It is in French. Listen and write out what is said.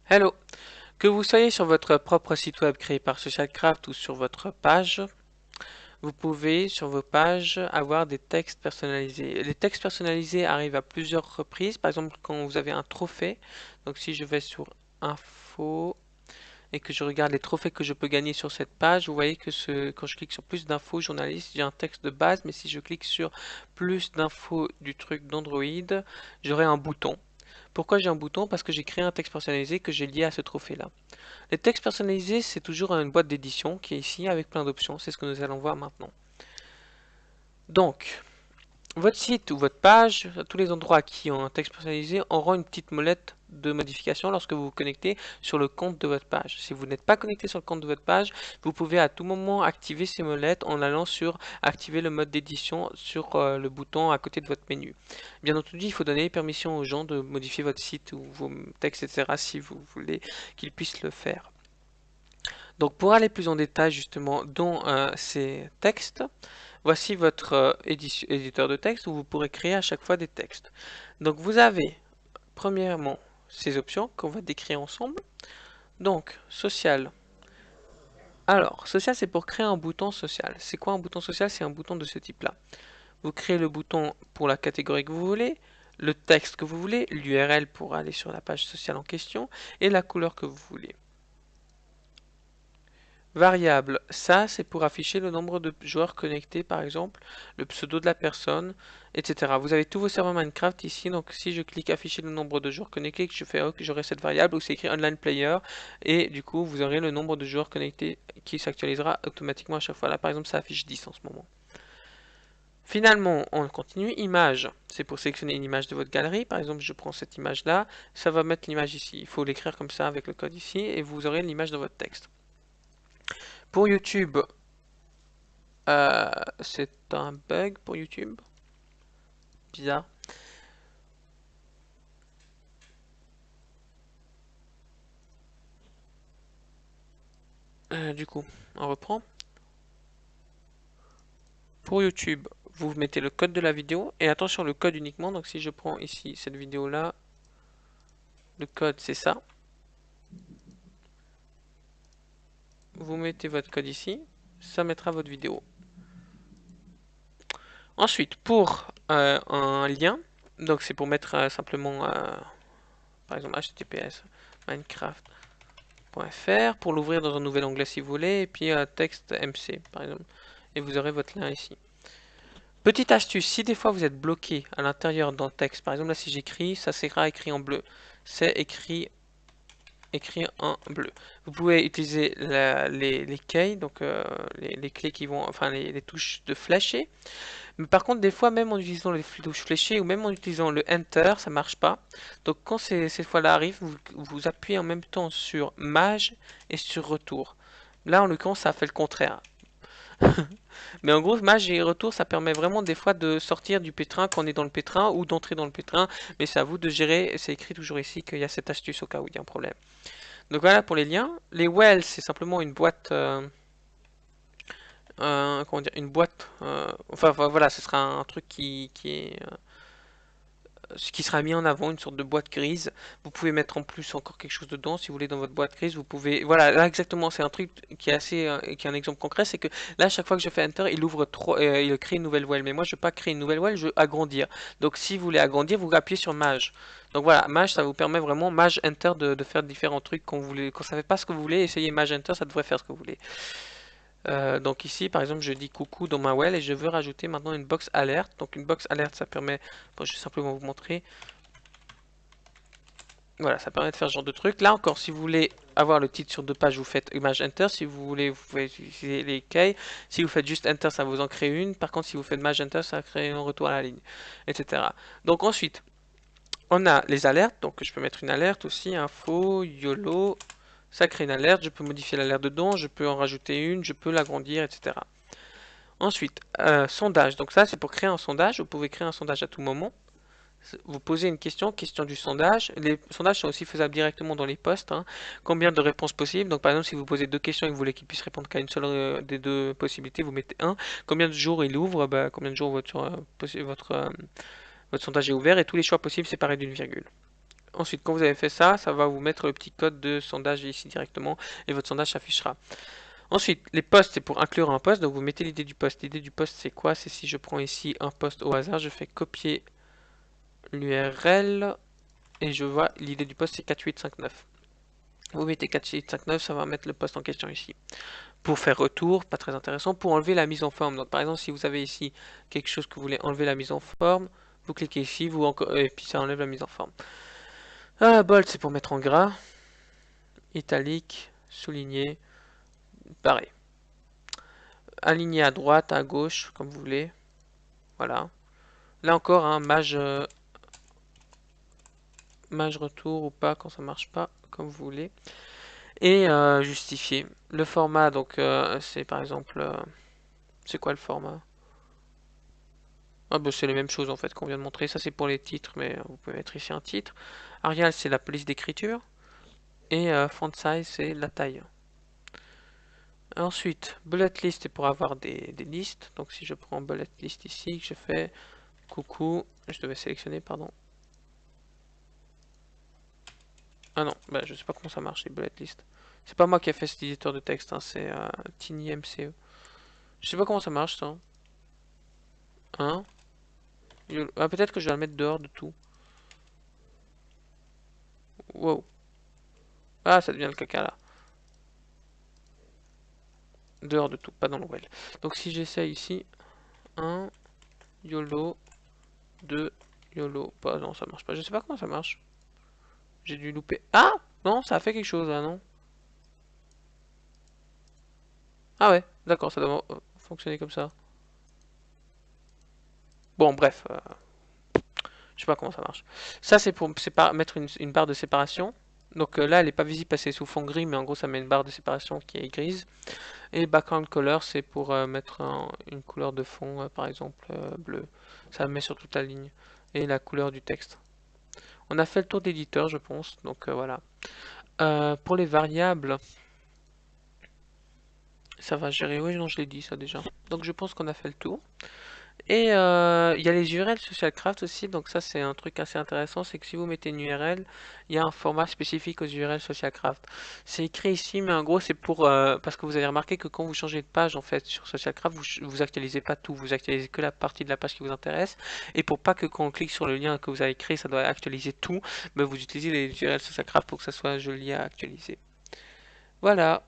Hello! Que vous soyez sur votre propre site web créé par Socialcraft ou sur votre page, vous pouvez sur vos pages avoir des textes personnalisés. Les textes personnalisés arrivent à plusieurs reprises. Par exemple, quand vous avez un trophée, donc si je vais sur Info et que je regarde les trophées que je peux gagner sur cette page, vous voyez que quand je clique sur plus d'infos journalistes, j'ai un texte de base, mais si je clique sur plus d'infos du truc d'Android, j'aurai un bouton. Pourquoi j'ai un bouton? Parce que j'ai créé un texte personnalisé que j'ai lié à ce trophée-là. Les textes personnalisés, c'est toujours une boîte d'édition qui est ici avec plein d'options. C'est ce que nous allons voir maintenant. Donc, votre site ou votre page, tous les endroits qui ont un texte personnalisé auront une petite molette de modification lorsque vous vous connectez sur le compte de votre page. Si vous n'êtes pas connecté sur le compte de votre page, vous pouvez à tout moment activer ces molettes en allant sur activer le mode d'édition sur le bouton à côté de votre menu. Bien entendu, il faut donner permission aux gens de modifier votre site ou vos textes, etc. si vous voulez qu'ils puissent le faire. Donc pour aller plus en détail justement dans ces textes, voici votre éditeur de texte où vous pourrez créer à chaque fois des textes. Donc vous avez premièrement ces options qu'on va décrire ensemble. Donc social. Alors social c'est pour créer un bouton social. C'est quoi un bouton social? C'est un bouton de ce type là. Vous créez le bouton pour la catégorie que vous voulez, le texte que vous voulez, l'URL pour aller sur la page sociale en question et la couleur que vous voulez. Variable, ça c'est pour afficher le nombre de joueurs connectés par exemple, le pseudo de la personne, etc. Vous avez tous vos serveurs Minecraft ici, donc si je clique afficher le nombre de joueurs connectés, que je fais OK, j'aurai cette variable où c'est écrit online player, et du coup vous aurez le nombre de joueurs connectés qui s'actualisera automatiquement à chaque fois. Là par exemple ça affiche 10 en ce moment. Finalement, on continue. Image, c'est pour sélectionner une image de votre galerie. Par exemple, je prends cette image-là, ça va mettre l'image ici. Il faut l'écrire comme ça avec le code ici, et vous aurez l'image dans votre texte. Pour YouTube, c'est un bug pour YouTube. Bizarre. Du coup, on reprend. Pour YouTube, vous mettez le code de la vidéo. Et attention, le code uniquement. Donc si je prends ici cette vidéo-là, le code c'est ça. Vous mettez votre code ici. Ça mettra votre vidéo. Ensuite, pour un lien, donc c'est pour mettre simplement, par exemple, https minecraft.fr pour l'ouvrir dans un nouvel onglet si vous voulez, et puis texte MC par exemple, et vous aurez votre lien ici. Petite astuce, si des fois vous êtes bloqué à l'intérieur d'un texte, par exemple là si j'écris, ça sera écrit en bleu, c'est écrit en bleu. Vous pouvez utiliser les keys, donc les clés qui vont, enfin les touches de flasher. Mais par contre, des fois, même en utilisant les touches fléchées ou même en utilisant le Enter, ça marche pas. Donc quand ces fois-là arrivent, vous appuyez en même temps sur Maj et sur Retour. Là, en l'occurrence, ça fait le contraire. Mais en gros, Maj et Retour, ça permet vraiment des fois de sortir du pétrin quand on est dans le pétrin ou d'entrer dans le pétrin. Mais c'est à vous de gérer. C'est écrit toujours ici qu'il y a cette astuce au cas où il y a un problème. Donc voilà pour les liens. Les wells, c'est simplement une boîte. Comment dire, une boîte. Enfin voilà, ce sera un truc qui est ce qui sera mis en avant, une sorte de boîte grise. Vous pouvez mettre en plus encore quelque chose dedans si vous voulez dans votre boîte grise. Vous pouvez, voilà, là exactement, c'est un truc qui est assez, qui est un exemple concret, c'est que là, à chaque fois que je fais Enter, il ouvre trop, il crée une nouvelle well. Mais moi, je veux pas créer une nouvelle well, je veux agrandir. Donc, si vous voulez agrandir, vous appuyez sur Maj. Donc voilà, Maj, ça vous permet vraiment Maj Enter de faire différents trucs quand vous voulez, quand ça fait pas ce que vous voulez, essayez Maj Enter, ça devrait faire ce que vous voulez. Donc ici, par exemple, je dis coucou dans ma well et je veux rajouter maintenant une box alerte. Donc une box alerte, ça permet, bon, je vais simplement vous montrer. Voilà, ça permet de faire ce genre de truc. Là encore, si vous voulez avoir le titre sur deux pages, vous faites Image Enter. Si vous voulez, vous pouvez utiliser les keys. Si vous faites juste Enter, ça vous en crée une. Par contre, si vous faites Image Enter, ça crée un retour à la ligne, etc. Donc ensuite, on a les alertes. Donc je peux mettre une alerte aussi, info, YOLO. Ça crée une alerte. Je peux modifier l'alerte dedans. Je peux en rajouter une. Je peux l'agrandir, etc. Ensuite, sondage. Donc ça, c'est pour créer un sondage. Vous pouvez créer un sondage à tout moment. Vous posez une question, question du sondage. Les sondages sont aussi faisables directement dans les posts. Hein. Combien de réponses possibles? Donc par exemple, si vous posez deux questions et que vous voulez qu'il puisse répondre qu'à une seule des deux possibilités, vous mettez 1. Combien de jours il ouvre? Bah, combien de jours votre sondage est ouvert? Et tous les choix possibles séparés d'une virgule. Ensuite, quand vous avez fait ça, ça va vous mettre le petit code de sondage ici directement et votre sondage s'affichera. Ensuite, les posts, c'est pour inclure un post, donc vous mettez l'idée du post. L'idée du post, c'est quoi? C'est si je prends ici un post au hasard, je fais copier l'URL et je vois l'idée du post, c'est 4859. Vous mettez 4859, ça va mettre le post en question ici. Pour faire retour, pas très intéressant, pour enlever la mise en forme. Donc par exemple, si vous avez ici quelque chose que vous voulez enlever la mise en forme, vous cliquez ici, et puis ça enlève la mise en forme. Bold, c'est pour mettre en gras. Italique, souligné, pareil. Aligné à droite, à gauche, comme vous voulez. Voilà. Là encore, un mage retour ou pas quand ça marche pas, comme vous voulez. Et justifier. Le format, donc c'est par exemple... c'est quoi le format? Ah bah c'est les mêmes choses en fait qu'on vient de montrer. Ça c'est pour les titres, mais vous pouvez mettre ici un titre. Arial c'est la police d'écriture. Et font size c'est la taille. Ensuite, bullet list c'est pour avoir des listes. Donc si je prends bullet list ici, que je fais coucou, je devais sélectionner, pardon. Ah non, bah, je sais pas comment ça marche les bullet list. C'est pas moi qui ai fait cet éditeur de texte, hein, c'est TinyMCE. Je sais pas comment ça marche ça. Hein? Ah, peut-être que je vais le mettre dehors de tout. Wow. Ah, ça devient le caca là. Dehors de tout, pas dans le well. Donc si j'essaye ici, 1, YOLO, 2, YOLO. Pas, non, ça marche pas. Je sais pas comment ça marche. J'ai dû louper. Ah! Non, ça a fait quelque chose là, non? Ah ouais, d'accord, ça doit fonctionner comme ça. Bon, bref, je sais pas comment ça marche. Ça, c'est pour mettre une barre de séparation. Donc là, elle n'est pas visible parce que c'est sous fond gris, mais en gros, ça met une barre de séparation qui est grise. Et background color, c'est pour mettre une couleur de fond, par exemple bleu. Ça met sur toute la ligne. Et la couleur du texte. On a fait le tour d'éditeur, je pense. Donc voilà. Pour les variables, ça va gérer. Oui, non, je l'ai dit ça déjà. Donc je pense qu'on a fait le tour. Et il y a les URL SocialCraft aussi, donc ça c'est un truc assez intéressant, c'est que si vous mettez une URL, il y a un format spécifique aux URL SocialCraft. C'est écrit ici, mais en gros c'est pour parce que vous avez remarqué que quand vous changez de page en fait sur SocialCraft, vous actualisez pas tout, vous actualisez que la partie de la page qui vous intéresse. Et pour pas que quand on clique sur le lien que vous avez créé, ça doit actualiser tout, ben, vous utilisez les URL SocialCraft pour que ça soit joli à actualiser. Voilà.